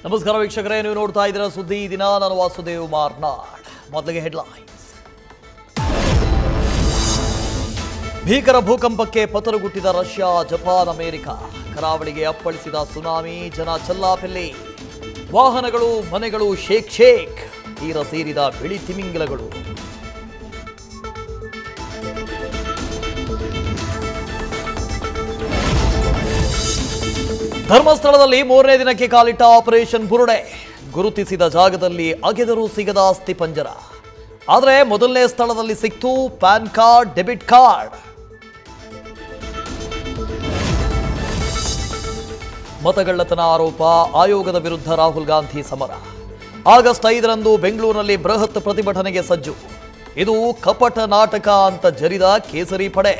ನಮಸ್ಕಾರ ವೀಕ್ಷಕರೇ, ನೀವು ನೋಡ್ತಾ ಇದ್ದೀರಾ ಸುದ್ದಿ ದಿನ. ನಾನು ವಾಸುದೇವ್ ಮಾರ್ನಾಡ್. ಮೊದಲಿಗೆ ಹೆಡ್ಲೈನ್ಸ್. ಭೀಕರ ಭೂಕಂಪಕ್ಕೆ ಪತರುಗುಟ್ಟಿದ ರಷ್ಯಾ, ಜಪಾನ್, ಅಮೆರಿಕ. ಕರಾವಳಿಗೆ ಅಪ್ಪಳಿಸಿದ ಸುನಾಮಿ, ಜನ ಚೆಲ್ಲಾಪಿಲ್ಲಿ. ವಾಹನಗಳು, ಮನೆಗಳು ಶೇಕ್ ಶೇಕ್. ತೀರ ಸೇರಿದ ಬಿಳಿ ತಿಮಿಂಗಿಲಗಳು. ಧರ್ಮಸ್ಥಳದಲ್ಲಿ 3ನೇ ದಿನಕ್ಕೆ ಕಾಲಿಟ್ಟ ಆಪರೇಷನ್ ಬುರುಡೆ. ಗುರುತಿಸಿದ ಜಾಗದಲ್ಲಿ ಅಗೆದರೂ ಸಿಗದ ಅಸ್ಥಿಪಂಜರ. ಆದರೆ ಮೊದಲನೇ ಸ್ಥಳದಲ್ಲಿ ಸಿಕ್ತು ಪ್ಯಾನ್ ಕಾರ್ಡ್, ಡೆಬಿಟ್ ಕಾರ್ಡ್. ಮತಗಳ್ಳತನ ಆರೋಪ, ಆಯೋಗದ ವಿರುದ್ಧ ರಾಹುಲ್ ಗಾಂಧಿ ಸಮರ. ಆಗಸ್ಟ್ 5ರಂದು ಬೆಂಗಳೂರಿನಲ್ಲಿ ಬೃಹತ್ ಪ್ರತಿಭಟನೆಗೆ ಸಜ್ಜು. ಇದು ಕಪಟ ನಾಟಕ ಅಂತ ಜರಿದ ಕೇಸರಿ ಪಡೆ.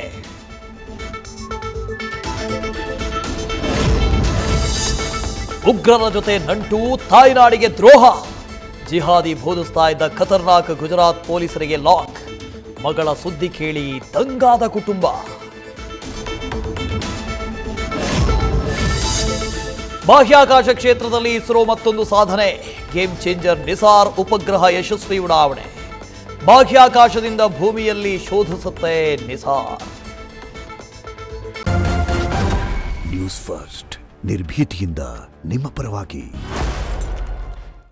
ಉಗ್ರರ ಜೊತೆ ನಂಟು, ತಾಯ್ನಾಡಿಗೆ ದ್ರೋಹ. ಜಿಹಾದಿ ಬೋಧಿಸ್ತಾ ಇದ್ದ ಖತರ್ನಾಕ್ ಗುಜರಾತ್ ಪೊಲೀಸರಿಗೆ ಲಾಕ್. ಮಗಳ ಸುದ್ದಿ ಕೇಳಿ ದಂಗಾದ ಕುಟುಂಬ. ಬಾಹ್ಯಾಕಾಶ ಕ್ಷೇತ್ರದಲ್ಲಿ ಇಸ್ರೋ ಮತ್ತೊಂದು ಸಾಧನೆ. ಗೇಮ್ ಚೇಂಜರ್ ನಿಸಾರ್ ಉಪಗ್ರಹ ಯಶಸ್ವಿ ಉಡಾವಣೆ. ಬಾಹ್ಯಾಕಾಶದಿಂದ ಭೂಮಿಯಲ್ಲಿ ಶೋಧಿಸುತ್ತೆ ನಿಸಾರ್. ನ್ಯೂಸ್ ಫಸ್ಟ್, ನಿರ್ಭೀತಿಯಿಂದ ನಿಮ್ಮ ಪರವಾಗಿ.